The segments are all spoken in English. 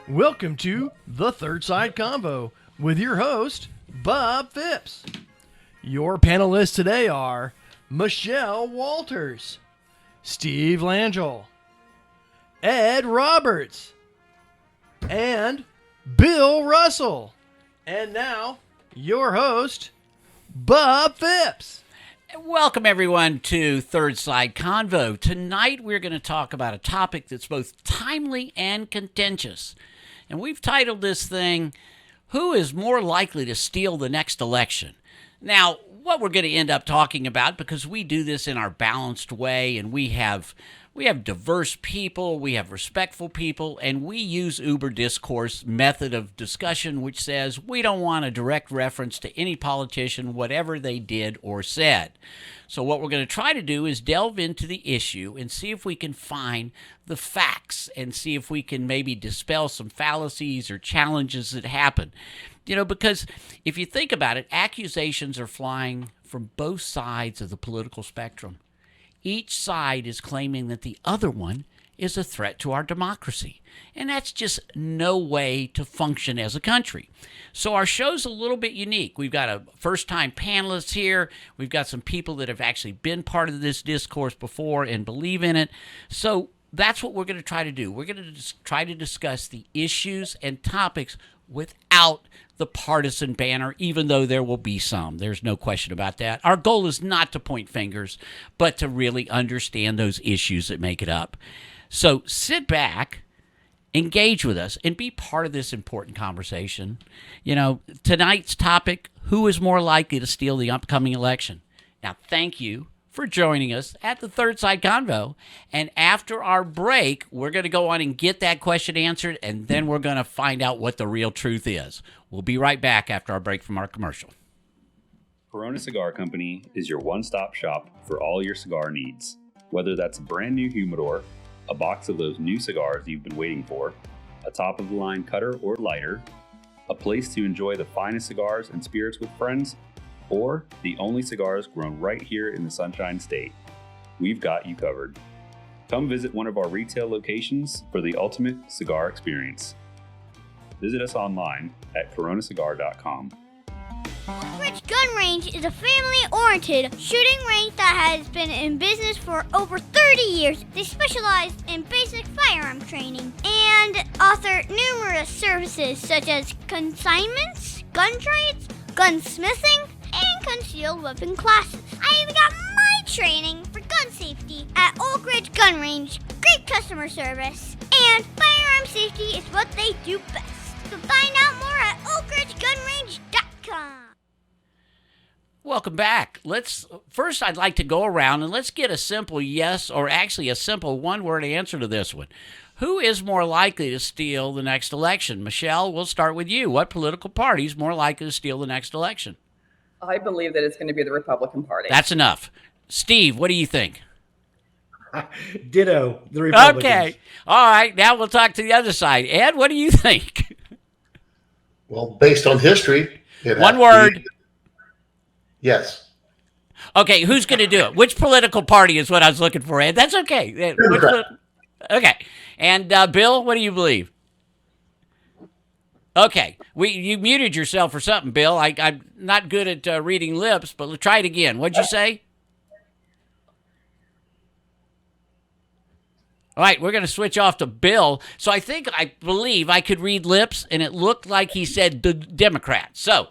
Welcome to the Third Side Convo with your host, Bob Phipps. Your panelists today are Michelle Walters, Steve Langell, Ed Roberts, and Bill Russell. And now, your host, Bob Phipps. Welcome, everyone, to Third Side Convo. Tonight, we're going to talk about a topic that's both timely and contentious. And we've titled this thing, Who is More Likely to Steal the Next Election? Now, what we're going to end up talking about, because we do this in our balanced way, and we have diverse people, we have respectful people, and we use Uberdiscourse method of discussion, which says we don't want a direct reference to any politician, whatever they did or said. So what we're going to try to do is delve into the issue and see if we can find the facts and see if we can maybe dispel some fallacies or challenges that happen. You know, because if you think about it, accusations are flying from both sides of the political spectrum. Each side is claiming that the other one is a threat to our democracy. And that's just no way to function as a country. So our show's a little bit unique. We've got a first-time panelist here. We've got some people that have actually been part of this discourse before and believe in it. So that's what we're going to try to do. We're going to try to discuss the issues and topics without the partisan banner, even though there will be some. There's no question about that. Our goal is not to point fingers, but to really understand those issues that make it up. So sit back, engage with us, and be part of this important conversation. You know, tonight's topic, who is more likely to steal the upcoming election? Now, thank you for joining us at the Third Side Convo. And after our break, we're going to go on and get that question answered, and then we're going to find out what the real truth is. We'll be right back after our break from our commercial. Corona Cigar Company is your one-stop shop for all your cigar needs. Whether that's a brand new humidor, a box of those new cigars you've been waiting for, a top-of-the-line cutter or lighter, a place to enjoy the finest cigars and spirits with friends, or the only cigars grown right here in the Sunshine State, we've got you covered. Come visit one of our retail locations for the ultimate cigar experience. Visit us online at coronacigar.com. Oak Ridge Gun Range is a family-oriented shooting range that has been in business for over 30 years. They specialize in basic firearm training and offer numerous services such as consignments, gun trades, gunsmithing, and concealed weapon classes. I even got my training for gun safety at Oak Ridge Gun Range. Great customer service, and firearm safety is what they do best. So find out more at oakridgegunrange.com. Welcome back. First, I'd like to go around and let's get a simple yes, or actually a simple one-word answer to this one. Who is more likely to steal the next election? Michelle, we'll start with you. What political party is more likely to steal the next election? I believe that it's going to be the Republican Party. That's enough. Steve, what do you think? Ditto, the Republicans. Okay. All right. Now we'll talk to the other side. Ed, what do you think? Well, based on history. One word. Yes. Okay. Who's going to do it? Which political party is what I was looking for, Ed? That's okay. Okay. And Bill, what do you believe? Okay. You muted yourself or something, Bill. I'm not good at reading lips, but let's try it again. What'd you say? All right, we're going to switch off to Bill. So I believe I could read lips, and it looked like he said the Democrat. So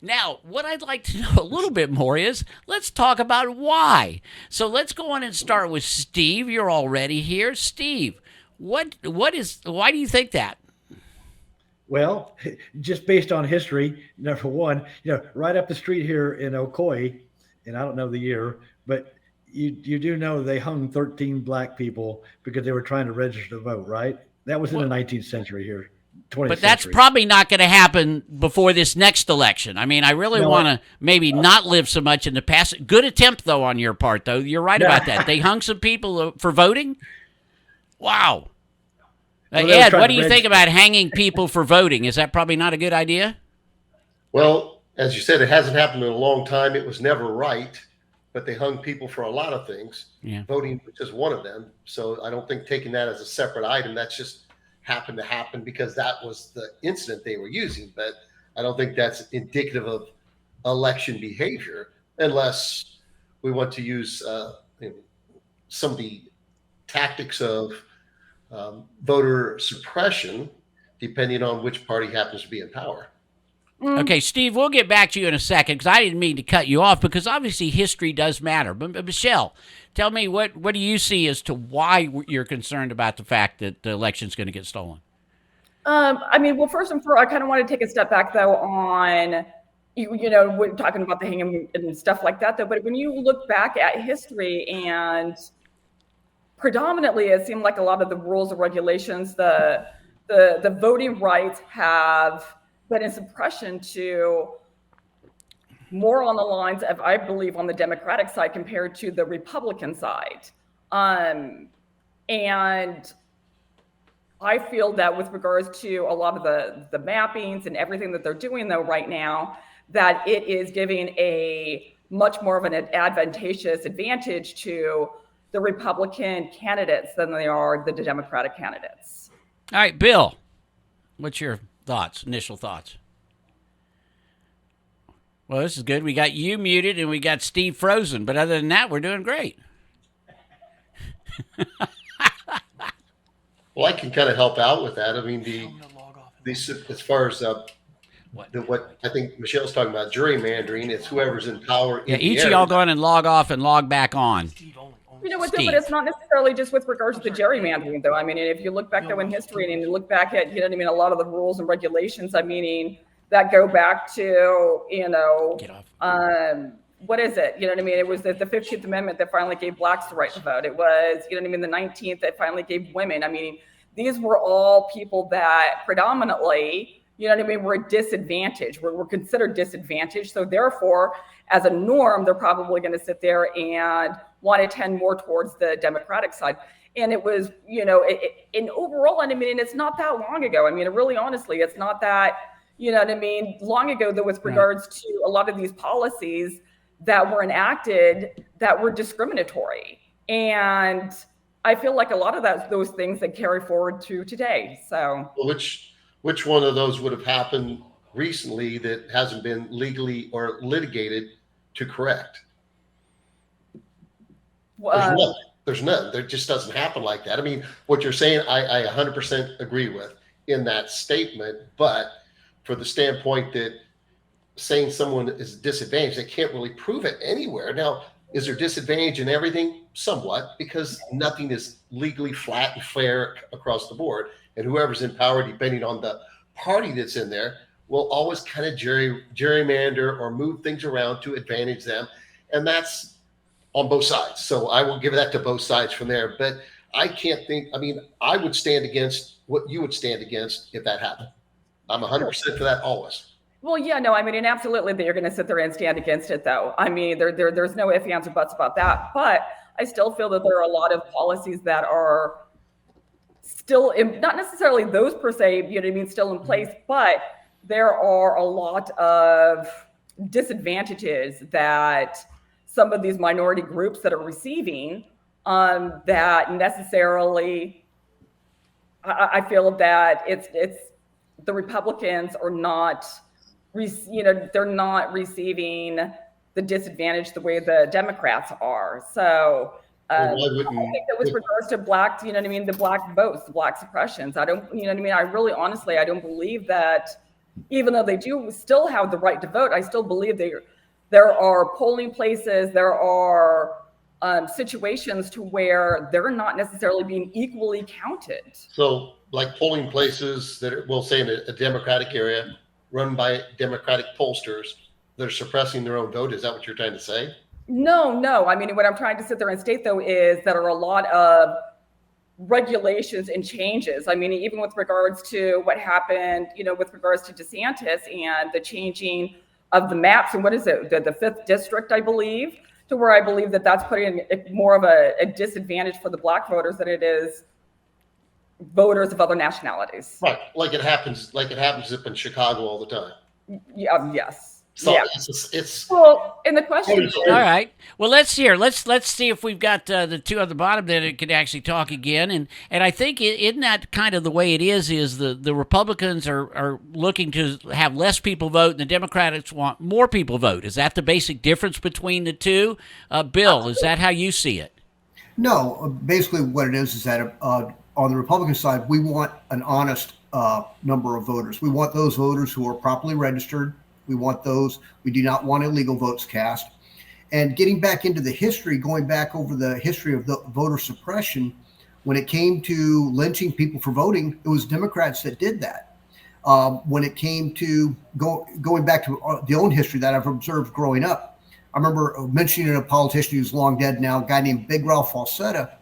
now what I'd like to know a little bit more is let's talk about why. So let's go on and start with Steve. You're already here. Steve, why do you think that? Well, just based on history, number one, right up the street here in Ocoee, and I don't know the year, but you do know they hung 13 black people because they were trying to register to vote, right? That was in the 19th century here, 20th But that's century. probably not going to happen before this next election. I mean, I really want to maybe not live so much in the past. Good attempt, though, on your part, though. You're right about that. They hung some people for voting? Wow. Ed, what do you think about hanging people for voting? Is that probably not a good idea? Well, as you said, it hasn't happened in a long time. It was never right, but they hung people for a lot of things. Yeah. Voting was just one of them. So I don't think taking that as a separate item, that's just happened to happen because that was the incident they were using. But I don't think that's indicative of election behavior unless we want to use some of the tactics of voter suppression, depending on which party happens to be in power. Okay, Steve, we'll get back to you in a second because I didn't mean to cut you off because obviously history does matter. But Michelle, tell me what do you see as to why you're concerned about the fact that the election's going to get stolen? I mean, well, first and foremost, I kind of want to take a step back though on, we're talking about the hanging and stuff like that though. But when you look back at history, and predominantly it seemed like a lot of the rules and regulations, the voting rights have been in suppression to more on the lines of, I believe, on the Democratic side compared to the Republican side. And I feel that with regards to a lot of the mappings and everything that they're doing though right now, that it is giving a much more of an advantageous advantage to the Republican candidates than they are the Democratic candidates. All right, Bill, what's your initial thoughts? Well, this is good. We got you muted and we got Steve frozen, but other than that, we're doing great. Well, I can kind of help out with that. I mean, as far as what I think Michelle's talking about, gerrymandering, it's whoever's in power. Yeah, each of y'all go in and log off and log back on. You know what, though, but it's not necessarily just with regards to the gerrymandering, though. I mean, if you look back though in history and you look back at, a lot of the rules and regulations, that go back to, what is it? It was the 15th Amendment that finally gave blacks the right to vote. It was, the 19th that finally gave women. These were all people that predominantly, were disadvantaged, were considered disadvantaged. So therefore, as a norm, they're probably going to sit there and want to tend more towards the Democratic side. And it was, and overall, and it's not that long ago. Really, honestly, it's not that, long ago, though, with regards to a lot of these policies that were enacted that were discriminatory. And I feel like a lot of those things that carry forward to today. So, well, which one of those would have happened recently that hasn't been legally or litigated to correct? There's none. There just doesn't happen like that. What you're saying, I 100% agree with in that statement. But for the standpoint that saying someone is disadvantaged, they can't really prove it anywhere. Now, is there disadvantage in everything? Somewhat, because nothing is legally flat and fair across the board. And whoever's in power, depending on the party that's in there, will always kind of gerrymander or move things around to advantage them. And that's on both sides. So I will give that to both sides from there. But I can't think, I would stand against what you would stand against if that happened. I'm 100% for that always. Well, yeah, no, and absolutely that you're going to sit there and stand against it, though. There's no ifs, ands, or buts about that. But I still feel that there are a lot of policies that are still, not necessarily those per se, still in place, but there are a lot of disadvantages that some of these minority groups that are receiving that necessarily, I feel that it's the Republicans are not, they're not receiving the disadvantage the way the Democrats are. So I think that with regards to black, the black votes, the black suppressions, I don't, I really honestly, I don't believe that even though they do still have the right to vote, I still believe there are polling places, there are situations to where they're not necessarily being equally counted. So like polling places that are, we'll say in a Democratic area run by Democratic pollsters, they're suppressing their own vote. Is that what you're trying to say? No. What I'm trying to sit there and state, though, is there are a lot of regulations and changes. Even with regards to what happened, with regards to DeSantis and the changing of the maps. And what is it? The 5th district, I believe, to where I believe that that's putting more of a disadvantage for the black voters than it is voters of other nationalities. Right. Like it happens up in Chicago all the time. Yeah. Yes. So Yeah. it's Well, and the question All right. Well, let's see if we've got the two on the bottom that can actually talk again. And I think isn't that kind of the way it is the Republicans are looking to have less people vote and the Democrats want more people vote. Is that the basic difference between the two? Bill, is that how you see it? No, basically what it is that on the Republican side, we want an honest number of voters. We want those voters who are properly registered. We want those. We do not want illegal votes cast. And getting back into the history, going back over the history of the voter suppression, when it came to lynching people for voting, it was Democrats that did that. When it came to going back to the own history that I've observed growing up, I remember mentioning a politician who's long dead now, a guy named Big Ralph Falsetta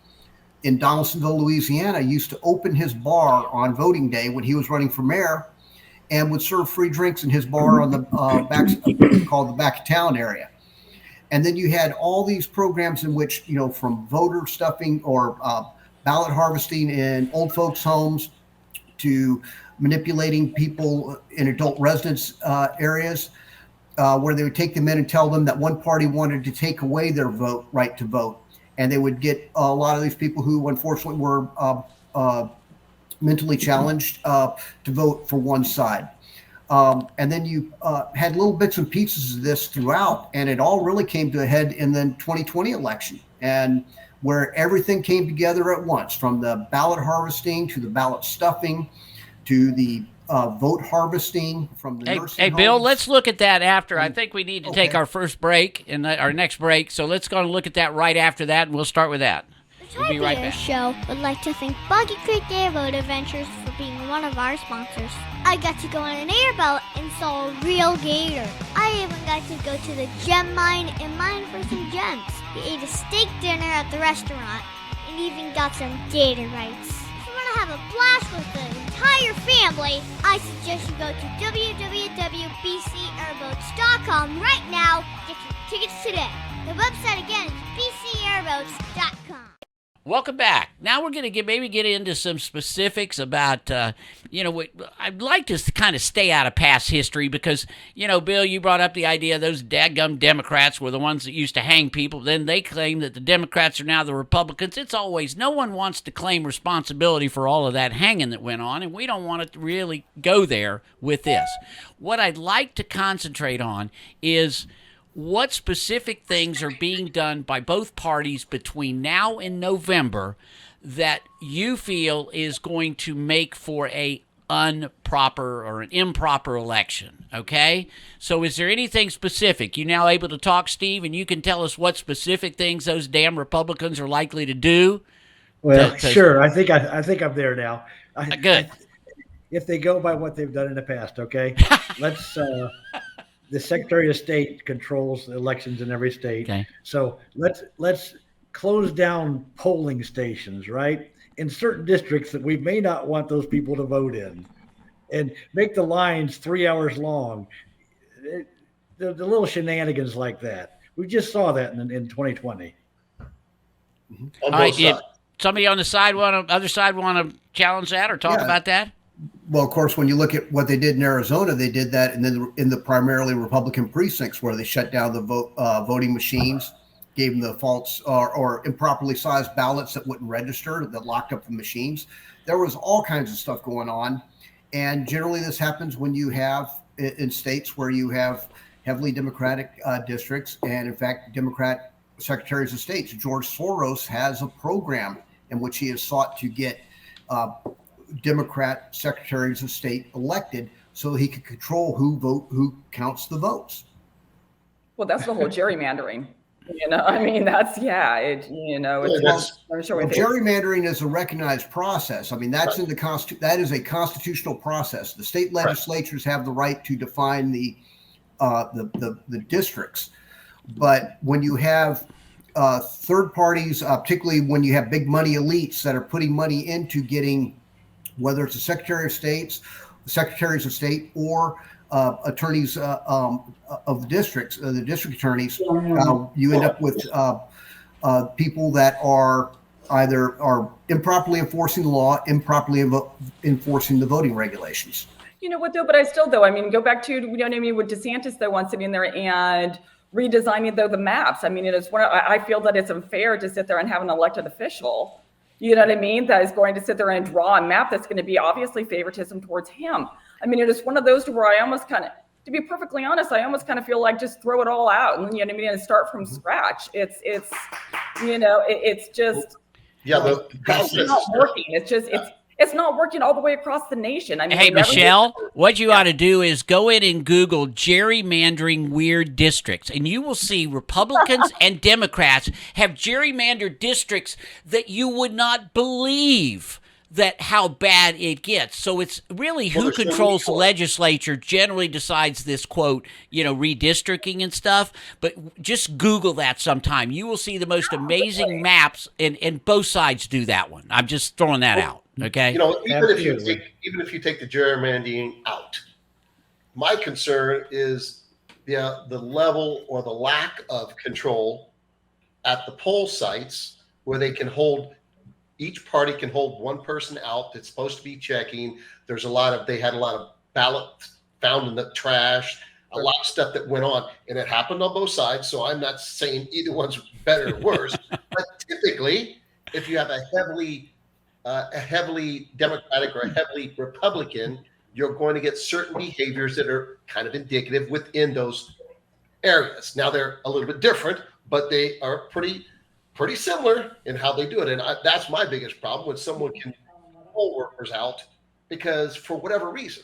in Donaldsonville, Louisiana, used to open his bar on voting day when he was running for mayor and would serve free drinks in his bar on the called the back of town area. And then you had all these programs in which, from voter stuffing or ballot harvesting in old folks' homes to manipulating people in adult residence areas, where they would take them in and tell them that one party wanted to take away their right to vote. And they would get a lot of these people who unfortunately were mentally challenged to vote for one side. And then you had little bits and pieces of this throughout, and it all really came to a head in the 2020 election, and where everything came together at once, from the ballot harvesting to the ballot stuffing to the vote harvesting from the nursing homes. Bill, let's look at that after. I think we need to take our first break and our next break, so let's go and look at that right after that, and we'll start with that. We'll be right back. Show would like to thank Boggy Creek Airboat Adventures for being one of our sponsors. I got to go on an airboat and saw a real gator. I even got to go to the gem mine and mine for some gems. We ate a steak dinner at the restaurant and even got some gator rights. If you want to have a blast with the entire family, I suggest you go to www.bcairboats.com right now. Get your tickets today. The website again is bcairboats.com. Welcome back. Now we're going to maybe get into some specifics about, I'd like to kind of stay out of past history because, Bill, you brought up the idea those dadgum Democrats were the ones that used to hang people. Then they claim that the Democrats are now the Republicans. It's always, no one wants to claim responsibility for all of that hanging that went on, and we don't want to really go there with this. What I'd like to concentrate on is what specific things are being done by both parties between now and November that you feel is going to make for a improper election, okay? So is there anything specific? You now able to talk, Steve, and you can tell us what specific things those damn Republicans are likely to do? Well, sure. I think I'm there now. Good. If they go by what they've done in the past, okay? Let's the Secretary of State controls elections in every state. Okay. So let's close down polling stations, right? In certain districts that we may not want those people to vote in, and make the lines 3 hours long. The little shenanigans like that. We just saw that in 2020. All right, somebody on the other side want to challenge that or talk about that? Well, of course, when you look at what they did in Arizona, they did that in the primarily Republican precincts where they shut down the voting machines, gave them the false or improperly sized ballots that wouldn't register, that locked up the machines. There was all kinds of stuff going on. And generally this happens when you have in states where you have heavily Democratic districts. And in fact, Democrat secretaries of state, George Soros has a program in which he has sought to get Democrat secretaries of state elected so he could control who counts the votes. Well, that's the whole gerrymandering. That's gerrymandering is a recognized process. I mean, that's in the that is a constitutional process. The state legislatures have the right to define the districts, but when you have third parties, particularly when you have big money elites that are putting money into getting, whether it's the secretaries of state or attorneys of the districts, the district attorneys, you end up with people that are either improperly enforcing the law, improperly enforcing the voting regulations. You know what though? But I still though, I mean, go back to, you know what I mean, with DeSantis though, once sitting there and redesigning though the maps. I mean, it is I feel that it's unfair to sit there and have an elected official, you know what I mean, that is going to sit there and draw a map that's going to be obviously favoritism towards him. I mean, it is one of those to where I almost kind of, to be perfectly honest, I almost kind of feel like just throw it all out and, you know what I mean, and start from scratch. It's you know, it's just it's not working. It's not working all the way across the nation. I mean, hey, Michelle, what you ought to do is go in and Google gerrymandering weird districts, and you will see Republicans and Democrats have gerrymandered districts that you would not believe that how bad it gets. So it's really who controls the legislature generally decides this, quote, you know, redistricting and stuff. But just Google that sometime. You will see the most amazing maps, and both sides do that one. I'm just throwing that out. Okay. You know, even if you take the gerrymandering out, my concern is the level or the lack of control at the poll sites where they can hold, each party can hold one person out that's supposed to be checking. They had a lot of ballots found in the trash, a lot of stuff that went on, and it happened on both sides. So I'm not saying either one's better or worse, but typically if you have a heavily Democratic or a heavily Republican, you're going to get certain behaviors that are kind of indicative within those areas. Now they're a little bit different, but they are pretty similar in how they do it. And that's my biggest problem, when someone can pull workers out because for whatever reason,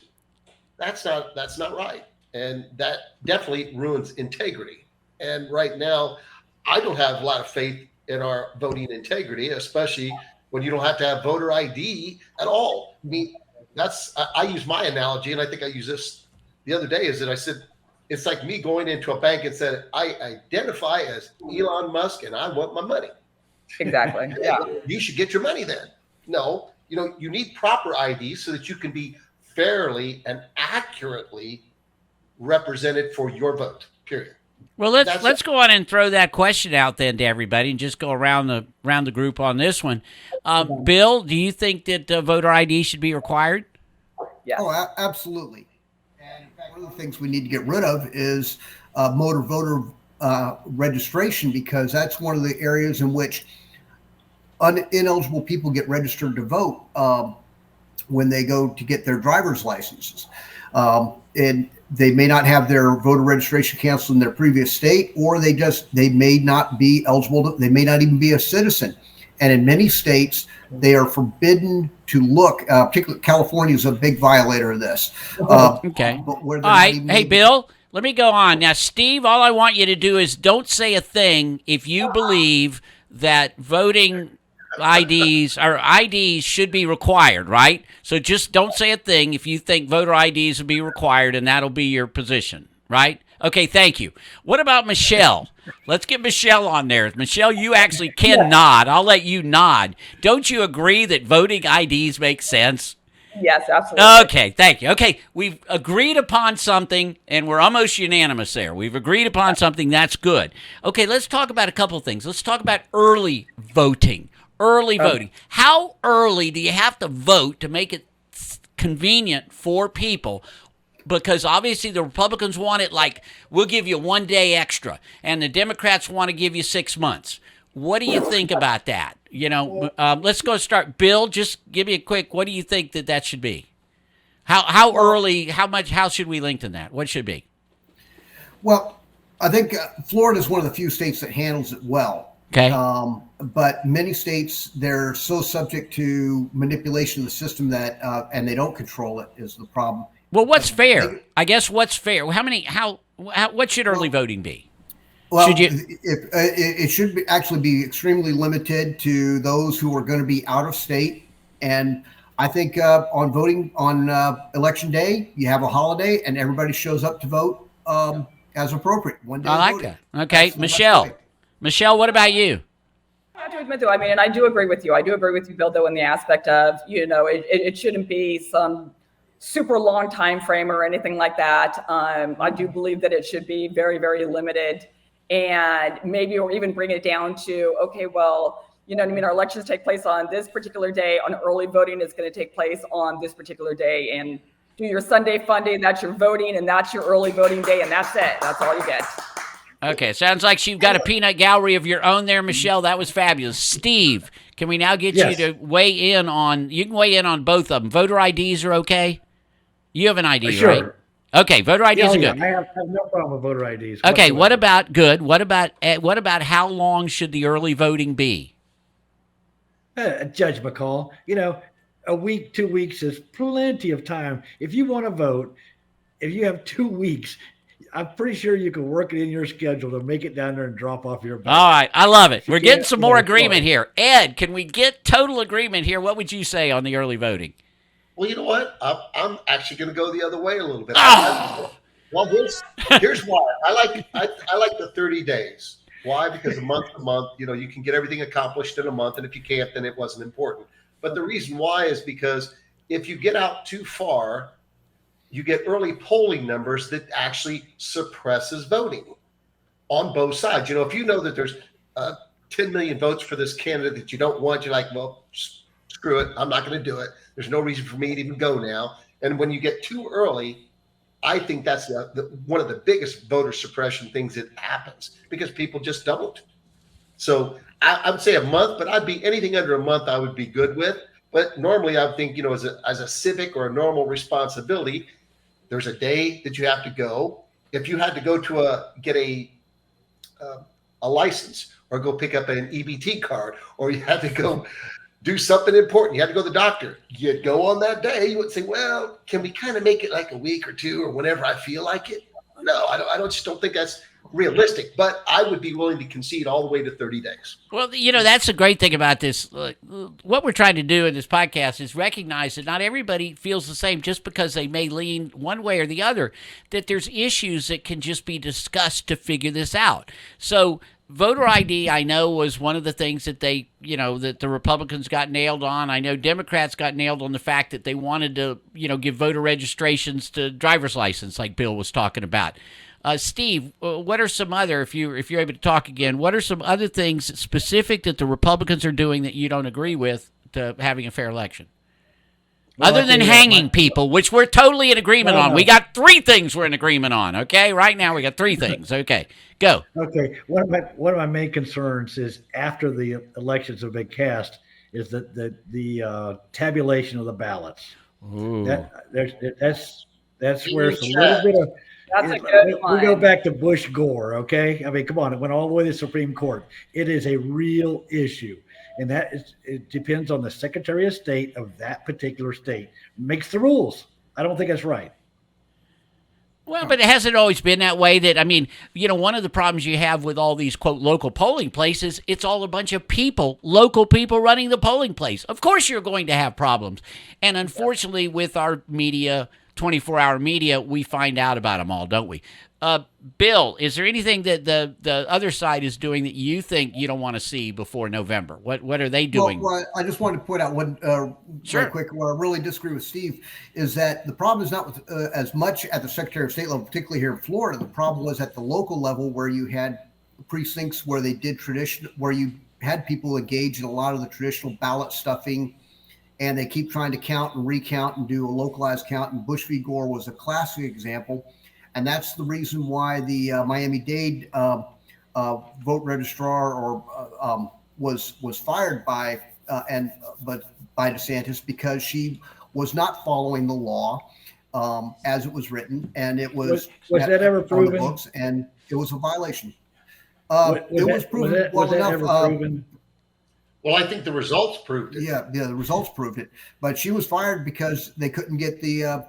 that's not right. And that definitely ruins integrity. And right now, I don't have a lot of faith in our voting integrity, especially when you don't have to have voter ID at all. I mean, I use my analogy, and I think I used this the other day, is that I said, it's like me going into a bank and said, I identify as Elon Musk and I want my money. Exactly. Yeah. You should get your money then. No, you need proper ID so that you can be fairly and accurately represented for your vote, period. Well, let's go on and throw that question out then to everybody, and just go around the group on this one. Bill, do you think that voter ID should be required? Yeah. Oh, absolutely. And in fact, one of the things we need to get rid of is motor voter registration, because that's one of the areas in which ineligible people get registered to vote when they go to get their driver's licenses. And they may not have their voter registration canceled in their previous state, or they may not be eligible they may not even be a citizen. And in many states, they are forbidden to look. Particularly California is a big violator of this. Okay. All right. Hey, Bill, let me go on. Now, Steve, all I want you to do is don't say a thing if you believe that voting IDs or IDs should be required, right? So just don't say a thing if you think voter IDs will be required, and that'll be your position, right? Okay, thank you. What about Michelle? Let's get Michelle on there. Michelle, you actually can nod. I'll let you nod. Don't you agree that voting IDs make sense? Yes, absolutely. Okay, thank you. Okay, we've agreed upon something, and we're almost unanimous there. We've agreed upon something. That's good. Okay, let's talk about a couple of things. Let's talk about early voting. Early voting. How early do you have to vote to make it convenient for people? Because obviously the Republicans want it like, we'll give you 1 day extra, and the Democrats want to give you 6 months. What do you think about that? Let's go start. Bill, just give me a quick, what do you think that should be? How early, how should we lengthen that? What should be? Well, I think Florida is one of the few states that handles it well. Okay. But many states, they're so subject to manipulation of the system that, and they don't control it, is the problem. Well, what's fair? I guess what's fair? What should early voting be? Well, it should actually be extremely limited to those who are going to be out of state. And I think on voting on election day, you have a holiday and everybody shows up to vote as appropriate. 1 day. I like that. Okay, Michelle. Michelle, what about you? I have to admit, though, I mean, and I do agree with you. I do agree with you, Bill, though, in the aspect of, it shouldn't be some super long time frame or anything like that. I do believe that it should be very, very limited, and maybe, or even bring it down to, okay, well, our elections take place on this particular day, on early voting is going to take place on this particular day. And do your Sunday fun day. That's your voting, and that's your early voting day, and that's it. That's all you get. Okay, sounds like you've got a peanut gallery of your own there, Michelle. That was fabulous. Steve, can we now get you to weigh in on, you can weigh in on both of them. Voter IDs are okay? You have an ID, Sure. right? Okay, voter IDs are good. I have no problem with voter IDs. Okay, what whatsoever. what about how long should the early voting be? Judge McCall, a week, 2 weeks is plenty of time. If you want to vote, if you have 2 weeks, I'm pretty sure you can work it in your schedule to make it down there and drop off your ballot. All right, I love it. We're getting can't, some more sorry. agreement here. Ed, can we get total agreement here? What would you say on the early voting? Well, you know what? I'm actually going to go the other way a little bit. Oh! Well, here's why. I like the 30 days. Why? Because month to month, you can get everything accomplished in a month, and if you can't, then it wasn't important. But the reason why is because if you get out too far, you get early polling numbers that actually suppresses voting on both sides. If you know that there's 10 million votes for this candidate that you don't want, you're like, well, screw it. I'm not going to do it. There's no reason for me to even go now. And when you get too early, I think that's one of the biggest voter suppression things that happens because people just don't. So I would say a month, but I'd be anything under a month I would be good with. But normally I would think, as a civic or a normal responsibility, there's a day that you have to go. If you had to go to get a license or go pick up an EBT card, or you had to go do something important, you had to go to the doctor, you'd go on that day. You would say, well, can we kind of make it like a week or two or whenever I feel like it? No, I just don't think that's realistic, but I would be willing to concede all the way to 30 days. Well, that's the great thing about this. What we're trying to do in this podcast is recognize that not everybody feels the same just because they may lean one way or the other, that there's issues that can just be discussed to figure this out. So voter ID, I know, was one of the things that that the Republicans got nailed on. I know Democrats got nailed on the fact that they wanted to, give voter registrations to driver's license, like Bill was talking about. Steve, what are some other, if you're able to talk again, what are some other things specific that the Republicans are doing that you don't agree with to having a fair election? Well, other than hanging people, which we're totally in agreement on. We got 3 things we're in agreement on, okay? Right now we got 3 things. Okay, go. Okay, one of my main concerns is after the elections have been cast is that the tabulation of the ballots. Ooh. That's where it's a little bit of. That's a good one. We go back to Bush Gore, okay? I mean, come on, it went all the way to the Supreme Court. It is a real issue, and it depends on the Secretary of State of that particular state. Makes the rules. I don't think that's right. Well, but it hasn't always been that way. One of the problems you have with all these, quote, local polling places, it's all a bunch of local people running the polling place. Of course you're going to have problems. And unfortunately, with our media, 24-hour media, we find out about them all, don't we? Bill, is there anything that the other side is doing that you think you don't want to see before November? What are they doing? Well, I just wanted to point out one Sure. right quick where I really disagree with Steve is that the problem is not with as much at the Secretary of State level, particularly here in Florida. The problem was at the local level where you had precincts where they did where you had people engage in a lot of the traditional ballot stuffing, and they keep trying to count and recount and do a localized count. And Bush v. Gore was a classic example. And that's the reason why the Miami-Dade vote registrar was fired by DeSantis because she was not following the law as it was written, and it was that ever proven? On the books, and it was a violation. It was proven well enough. Well, I think the results proved it. Yeah, the results proved it. But she was fired because they couldn't get the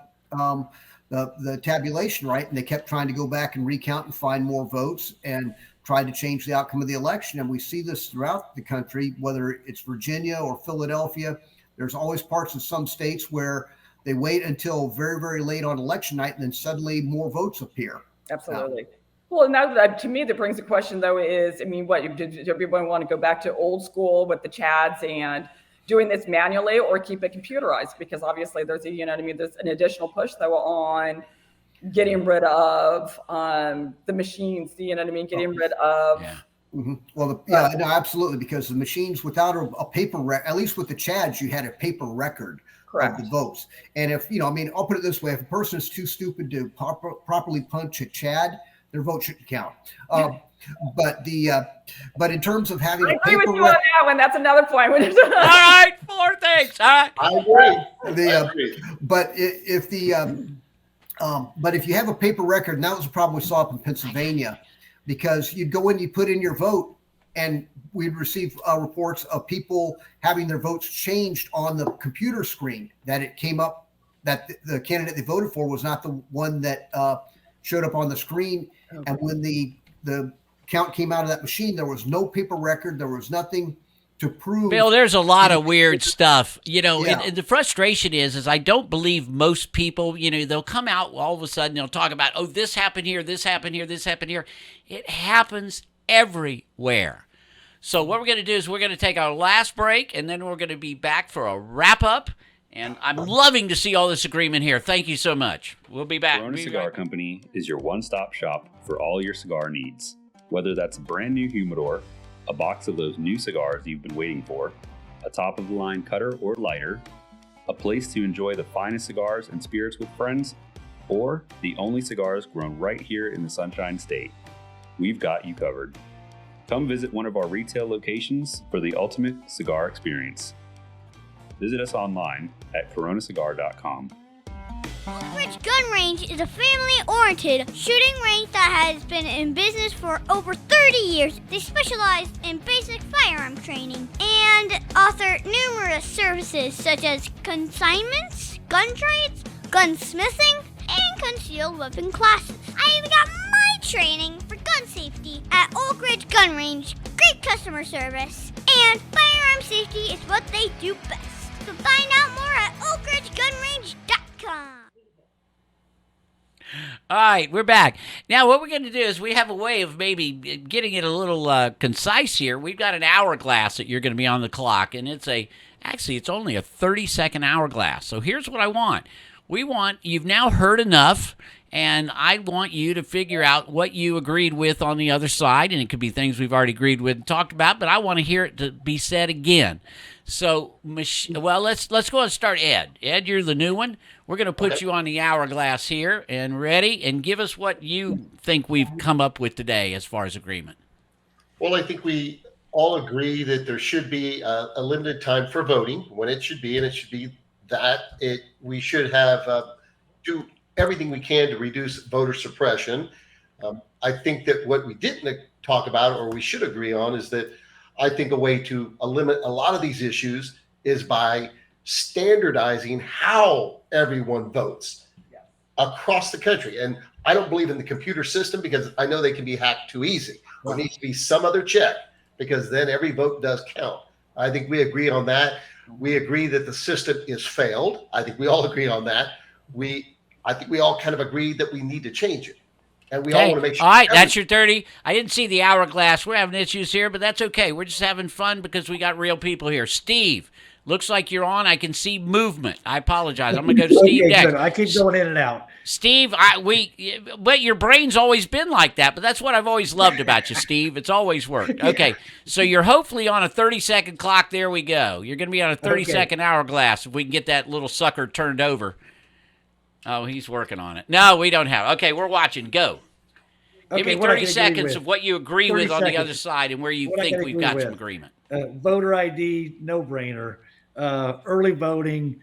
tabulation right, and they kept trying to go back and recount and find more votes and tried to change the outcome of the election. And we see this throughout the country, whether it's Virginia or Philadelphia. There's always parts of some states where they wait until very, very late on election night, and then suddenly more votes appear. Absolutely. Well, and that to me, that brings the question, though, is, did everyone want to go back to old school with the Chads and doing this manually, or keep it computerized? Because obviously there's there's an additional push, though, on getting rid of the machines, getting rid of. Yeah. Mm-hmm. Well, no, absolutely, because the machines without a paper at least with the Chads, you had a paper record Correct. of the votes. And if, I mean, I'll put it this way: if a person is too stupid to properly punch a Chad, their vote shouldn't count. But in terms of having I a agree with paper you on that one. That's another point. All right, 4 things. All right. I agree. I agree. But if you have a paper record, and that was a problem we saw up in Pennsylvania, because you'd go in, you put in your vote, and we'd receive reports of people having their votes changed on the computer screen, that it came up that the candidate they voted for was not the one that showed up on the screen. Okay. And when the count came out of that machine, there was no paper record. There was nothing to prove. Bill, there's a lot of weird stuff. Yeah. And the frustration is I don't believe most people, they'll come out all of a sudden, they'll talk about, oh, this happened here, this happened here, this happened here. It happens everywhere. So what we're going to do is we're going to take our last break, and then we're going to be back for a wrap-up. And I'm loving to see all this agreement here. Thank you so much. We'll be back. Corona Cigar Company is your one-stop shop for all your cigar needs. Whether that's a brand new humidor, a box of those new cigars you've been waiting for, a top-of-the-line cutter or lighter, a place to enjoy the finest cigars and spirits with friends, or the only cigars grown right here in the Sunshine State, we've got you covered. Come visit one of our retail locations for the ultimate cigar experience. Visit us online at coronacigar.com. Oak Ridge Gun Range is a family-oriented shooting range that has been in business for over 30 years. They specialize in basic firearm training and offer numerous services such as consignments, gun trades, gunsmithing, and concealed weapon classes. I even got my training for gun safety at Oak Ridge Gun Range. Great customer service, and firearm safety is what they do best. So find out more at oakridgegunrange.com. All right, we're back. Now, what we're going to do is we have a way of maybe getting it a little concise here. We've got an hourglass that you're going to be on the clock, and it's only a 30-second hourglass. So here's what I want. You've now heard enough, and I want you to figure out what you agreed with on the other side, and it could be things we've already agreed with and talked about, but I want to hear it to be said again. So, let's go and start Ed. Ed, you're the new one. We're going to put you on the hourglass here, and ready, and give us what you think we've come up with today as far as agreement. Well, I think we all agree that there should be a limited time for voting, when it should be, and it should be that we should have do everything we can to reduce voter suppression. I think that what we didn't talk about, or we should agree on, is that I think a way to limit a lot of these issues is by standardizing how everyone votes across the country. And I don't believe in the computer system, because I know they can be hacked too easy. There needs to be some other check, because then every vote does count. I think we agree on that. We agree that the system is failed. I think we all agree on that. I think we all kind of agree that we need to change it. And we all want to make sure. All right, that's your 30. I didn't see the hourglass. We're having issues here, but that's okay. We're just having fun because we got real people here. Steve, looks like you're on. I can see movement. I apologize. I'm going to go to Steve next. Good. I keep going in and out. Steve, but your brain's always been like that, but that's what I've always loved about you, Steve. It's always worked. Okay, so you're hopefully on a 30-second clock. There we go. You're going to be on a 30-second hourglass if we can get that little sucker turned over. Oh, he's working on it. No, we don't have it. Okay, we're watching. Go. Give me 30 seconds of what you agree with on the other side and where you think we've got some agreement. Voter ID, no-brainer. Early voting,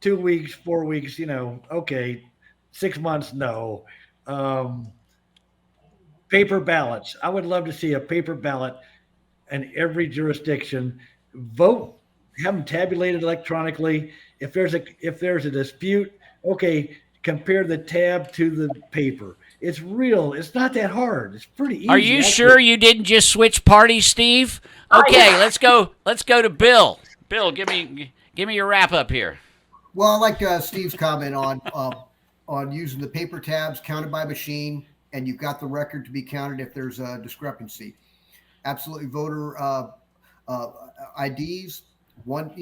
2 weeks, 4 weeks, okay. 6 months, no. Paper ballots. I would love to see a paper ballot in every jurisdiction. Vote, have them tabulated electronically. If there's a dispute, okay, compare the tab to the paper. It's real. It's not that hard. It's pretty easy. Are you sure you didn't just switch parties, Steve? Okay, let's go to Bill. Bill, give me your wrap up here. Well, I like Steve's comment on using the paper tabs counted by machine, and you've got the record to be counted if there's a discrepancy. Absolutely, voter IDs. What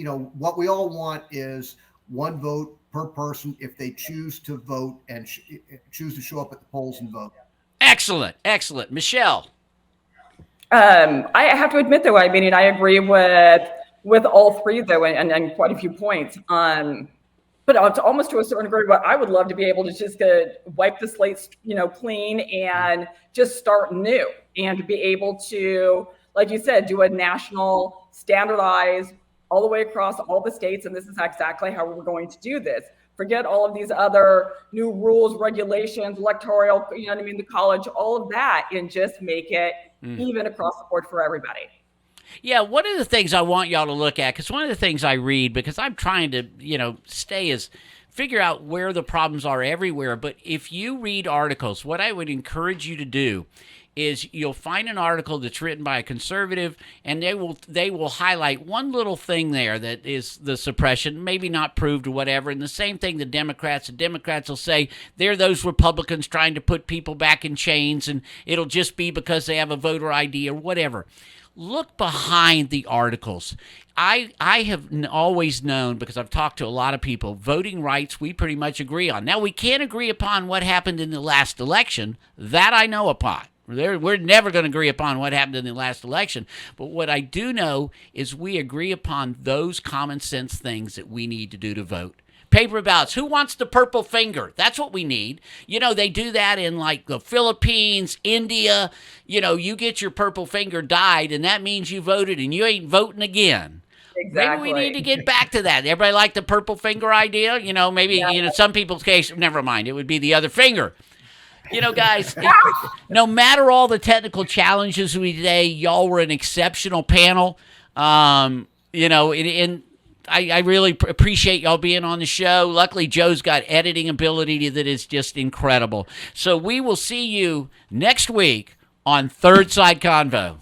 we all want is one vote per person if they choose to vote and choose to show up at the polls and vote. Excellent. Michelle. I have to admit, though, I agree with all three, though, and quite a few points. But almost to a certain degree, what I would love to be able to just wipe the slate, clean and just start new, and to be able to, like you said, do a national standardized all the way across all the states. And this is exactly how we're going to do this. Forget all of these other new rules, regulations, electoral, the college, all of that, and just make it even across the board for everybody. Yeah, one of the things I want y'all to look at, because one of the things I read, because I'm trying to, figure out where the problems are everywhere. But if you read articles, what I would encourage you to do is you'll find an article that's written by a conservative, and they will highlight one little thing there that is the suppression, maybe not proved or whatever. And the same thing the Democrats will say, they're those Republicans trying to put people back in chains, and it'll just be because they have a voter ID or whatever. Look behind the articles. I have always known, because I've talked to a lot of people, voting rights we pretty much agree on. Now, we can't agree upon what happened in the last election. That I know upon. We're never going to agree upon what happened in the last election. But what I do know is we agree upon those common sense things that we need to do to vote. Paper ballots. Who wants the purple finger? That's what we need. They do that in like the Philippines, India. You get your purple finger dyed, and that means you voted, and you ain't voting again. Exactly. Maybe we need to get back to that. Everybody like the purple finger idea? Some people's case, never mind. It would be the other finger. Guys, no matter all the technical challenges today, y'all were an exceptional panel. And I really appreciate y'all being on the show. Luckily, Joe's got editing ability that is just incredible. So we will see you next week on Third Side Convo.